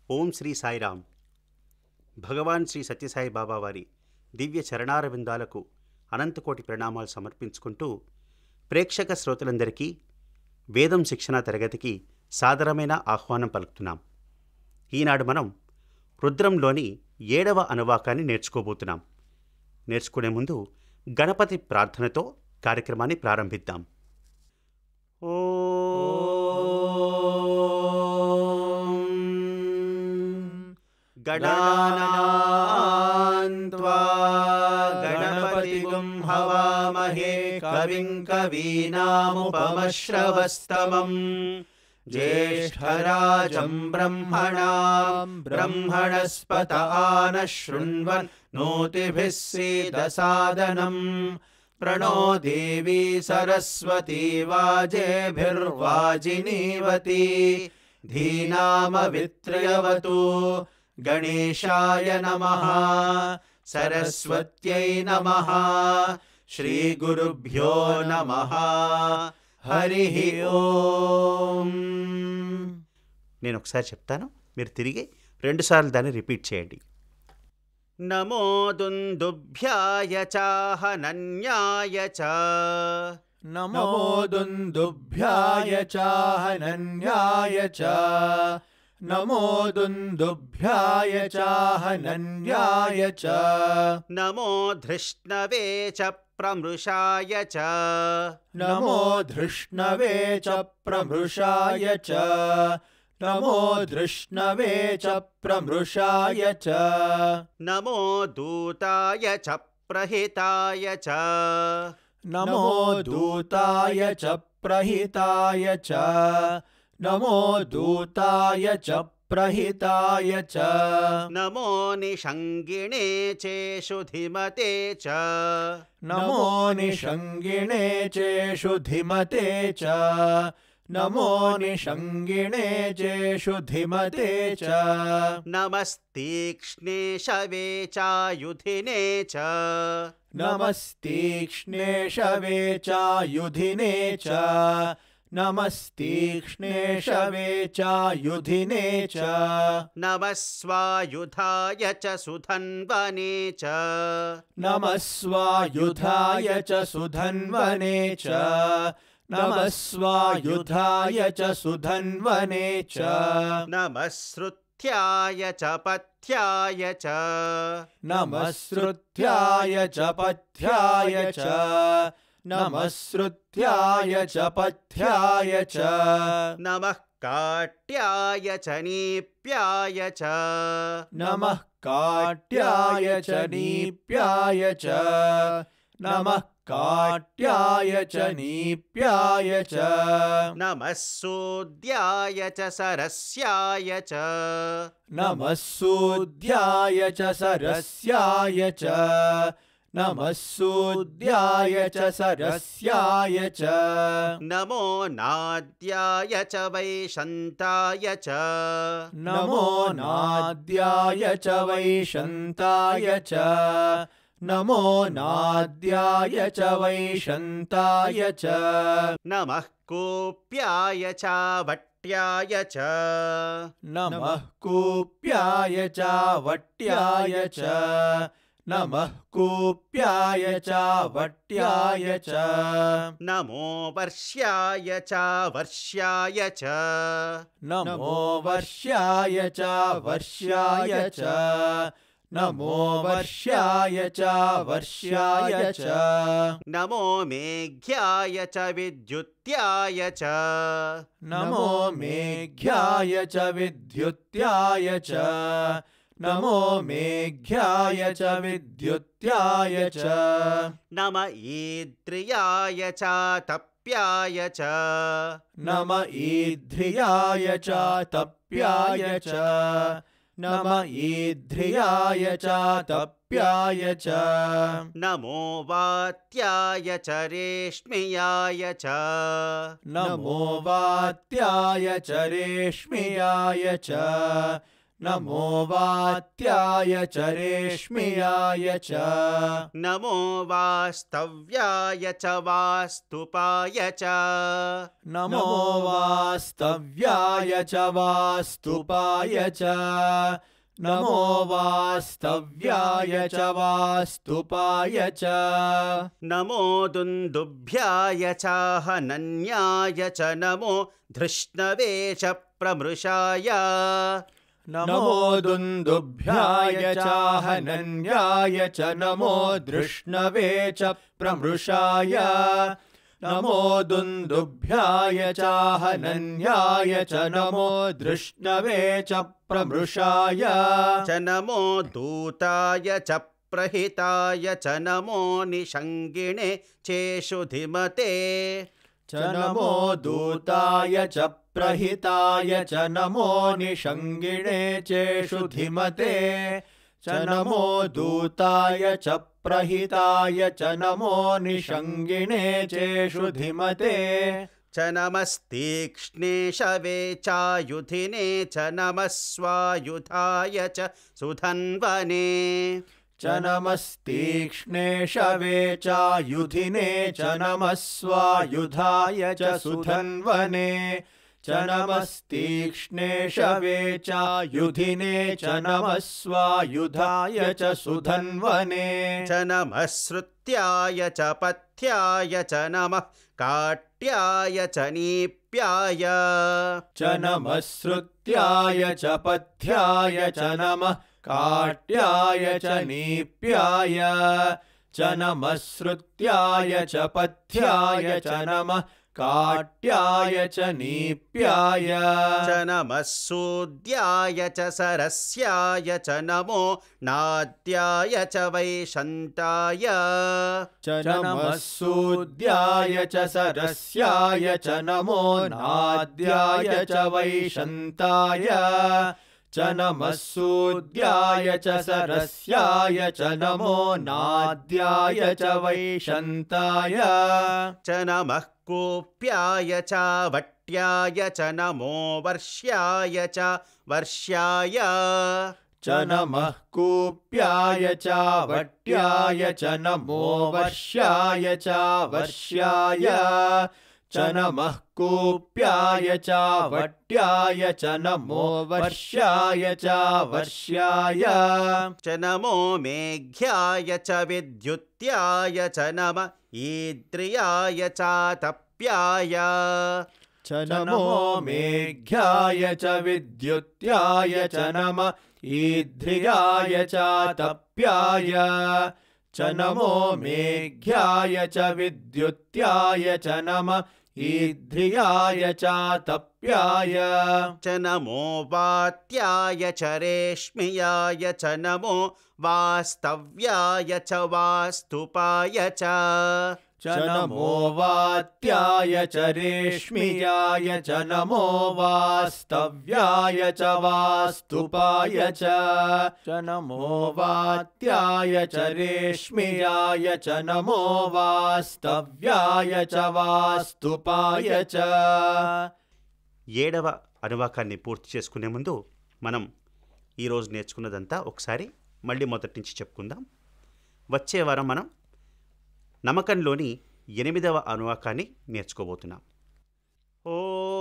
ఓం శ్రీ సాయిరామ్. భగవాన్ శ్రీ సత్యసాయి బాబా వారి దివ్య చరణారవిందాలకు అనంతకోటి ప్రణామాలు సమర్పించుకుంటూ ప్రేక్షక శ్రోతలందరికీ వేదం శిక్షణ తరగతికి సాదరమైన ఆహ్వానం పలుకుతున్నాం. ఈనాడు మనం రుద్రంలోని 7వ అనువాకాన్ని నేర్చుకోబోతున్నాం. నేర్చుకునే ముందు గణపతి ప్రార్థనతో కార్యక్రమాన్ని ప్రారంభిద్దాం. गणानां त्वा गणपतिगुं हवामहे कविं कवीनामुपमश्रवस्तमम् ज्येष्ठराजं ब्रह्मणां ब्रह्मणस्पत आनः शृण्वन् नोतिभिः सीदसादनम् प्रणो देवी सरस्वती वाजेभिर्वाजिनीवती धीनामवित्रयवतु गणेशाय नमः सरस्वत्यै नमः श्रीगुरुभ्यो नमः हरिः ఓం. నేను ఒకసారి చెప్తాను, మీరు తిరిగి 2 సార్లు దాన్ని రిపీట్ చేయండి. నమో దుందుభ్యాయ చాహనన్యాయ చ नमो दुन्दुभ्याय चाहनन्याय च नमो दुन्दुभ्याय चाहनन्याय च नमो धृष्णवे च प्रमृषाय च नमो धृष्णवे च प्रमृषाय च नमो धृष्णवे च प्रमृषाय च नमो दूताय च प्रहिताय च नमो दूताय च प्रहिताय च नमो दूताय च प्रहिताय च नमो निषङ्गिणे चेषु धिमते च नमो निषङ्गिणे चेषु धिमते च नमो निषङ्गिणे चेषु धिमते च नमस्तीक्ष्णे शवे चायुधिने च नमस्तीक्ष्णे शवे चायुधिने च नमस्तीक्ष्णे शवे चायुधिने च नमः स्वायुधाय च सुधन्वने च नमः स्वायुधाय च सुधन्वने च नमः स्वायुधाय च सुधन्वने च नमः श्रुत्याय च पथ्याय च नमः श्रुत्याय च पथ्याय च नमः श्रुत्याय च पथ्याय च नमः काट्याय च नीप्याय च नमः काट्याय च नीप्याय च नमः काट्याय च नीप्याय च नमः सूद्याय च सरस्याय च नमः सूद्याय च सरस्याय च नमः सूद्याय च सरस्याय च नमो नाद्याय च वैशन्ताय च नमो नाद्याय च वैशन्ताय च नमो नाद्याय च वैशन्ताय च नमः कूप्याय च वट्याय च नमः कूप्याय च वट्याय च नमः कूप्याय च वट्याय च नमो वर्ष्याय च वर्ष्याय च नमो वर्ष्याय च वर्ष्याय च नमो वर्ष्याय च वर्ष्याय च नमो मेघ्याय च विद्युत्याय च नमो मेघ्याय च विद्युत्याय च नमो मेघ्याय च विद्युत्याय च नम ईद्रियाय च तप्याय च नम ईद्रियाय च तप्याय च नम ईद्रियाय च तप्याय च नमो वात्याय च रेश्म्याय च नमो वात्याय च रेश्म्याय च नमो वात्याय च रेश्म्याय च नमो वास्तव्याय च वास्तुपाय च नमो वास्तव्याय च वास्तुपाय च नमो वास्तव्याय च वास्तुपाय च नमो दुन्दुभ्याय चाहनन्याय च नमो धृष्णवे च प्रमृषाय नमो दुन्दुभ्याय चाहनन्याय च नमो धृष्णवे च प्रमृषाय नमो दुन्दुभ्याय चाहनन्याय च नमो धृष्णवे च प्रमृषाय च नमो दूताय च प्रहिताय च नमो निषङ्गिणे चेषुधिमते च नमो दूताय च प्रहिताय च नमो निषङ्गिणे चेषुधिमते च नमो दूताय च प्रहिताय च नमो निषङ्गिणे चेषुधिमते च नमस्तीक्ष्णे शवे चायुधिने च नमः स्वायुधाय च सुधन्वने च नमस्तीक्ष्णे शवे चायुधिने च नमः स्वायुधाय च सुधन्वने च नमस्तीक्ष्णे शवे चायुधिने च नमः स्वायुधाय च सुधन्वने च नमः श्रुत्याय च पथ्याय च नमः काट्याय च नीप्याय च नमः श्रुत्याय च पथ्याय च नमः काट्याय च नीप्याय च नमः श्रुत्याय च पथ्याय च नमः काट्याय च नीप्याय च नमः सूद्याय च सरस्याय च नमो नाद्याय च वैशन्ताय च नमः सूद्याय च सरस्याय च नमो नाद्याय च वैशन्ताय च नमः सूद्याय च सरस्याय च नमो नाद्याय च वैशन्ताय च नमः कूप्याय च वट्याय च नमो वर्ष्याय च वर्ष्याय च नमः कूप्याय च वट्याय च नमो वर्ष्याय च वर्ष्याय च नमः कूप्याय च वट्याय च नमो वर्ष्याय च वर्ष्याय च नमो मेघ्याय च विद्युत्याय च नमः ईद्रियाय च तप्याय च नमो मेघ्याय च विद्युत्याय च नमः ईद्रियाय च तप्याय च नमो मेघ्याय च विद्युत्याय च नमः ईद्रियाय च तप्याय च नमो वात्याय च रेश्म्याय च नमो वास्तव्याय च वास्तुपाय च नमो वात्याय च रेश्म्याय च नमो वास्तव्याय च वास्तुपाय च नमो वात्याय च रेश्म्याय च नमो वास्तव्याय च वास्तुपाय च ఏడవ అనువాకాన్ని పూర్తి చేసుకునే ముందు మనం ఈరోజు నేర్చుకున్నదంతా ఒకసారి మళ్ళీ మొదటి నుంచి చెప్పుకుందాం. వచ్చే వారం మనం నమకంలోని 8వ అనువాకాన్ని నేర్చుకోబోతున్నాం. ఓం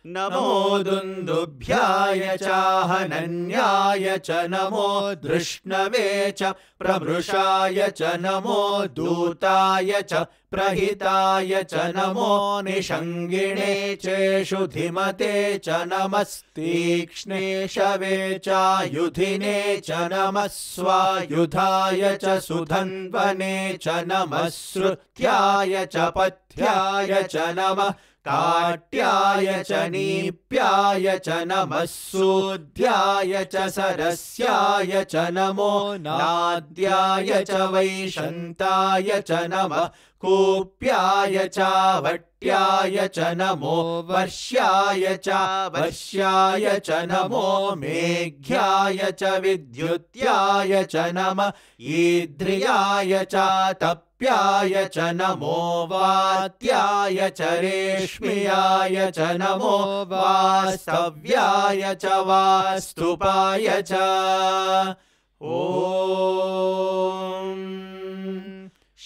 नमो दुन्दुभ्याय चाहनन्याय च नमो धृष्णवे च प्रमृषाय च नमो दूताय च प्रहिताय च नमो निषङ्गिणे चेषुधिमते च नमस्तीक्ष्णे शवे चायुधिने च नमः स्वायुधाय च सुधन्वने च नमः श्रुत्याय च पथ्याय च नमः काट्याय च नीप्याय च नमः सूद्याय च सरस्याय च नमो नाद्याय च वैशन्ताय च नमः कूप्याय च वट्याय च नमो वर्ष्याय च नमो मेघ्याय च विद्युत्याय च नमः ईद्रियाय च तप्याय च नमो वात्याय च रेश्म्याय च नमो वास्तव्याय च वास्तुपाय च ॐ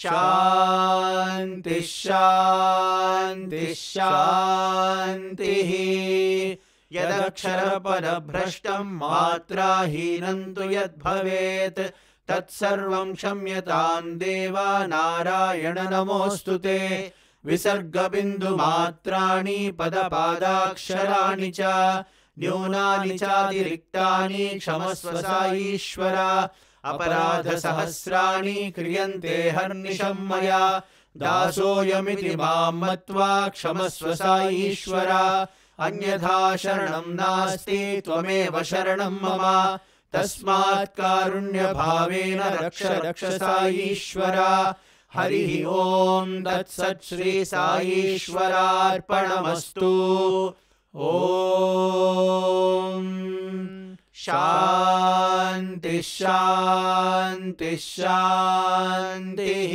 शान्ति शान्ति शान्तिः यदक्षरपदभ्रष्टं मात्राहीनं तु यद्भवेत् तत्सर्वं क्षम्यतां देवा नारायण नमोऽस्तु ते विसर्गबिन्दुमात्राणि पदपादाक्षराणि च न्यूनानि चातिरिक्तानि क्षमस्व सा ईश्वर अपराधसहस्राणि क्रियन्ते हर्निशं मया दासोऽयमिति मां मत्वा क्षमस्व सा ईश्वर अन्यथा शरणं नास्ति त्वमेव शरणं मम तस्मात् कारुण्यभावेन रक्ष रक्ष सा ईश्वर हरिः ॐ तत्सत् श्री साईश्वरार्पणमस्तु ॐ शान्ति शान्ति शान्तिः।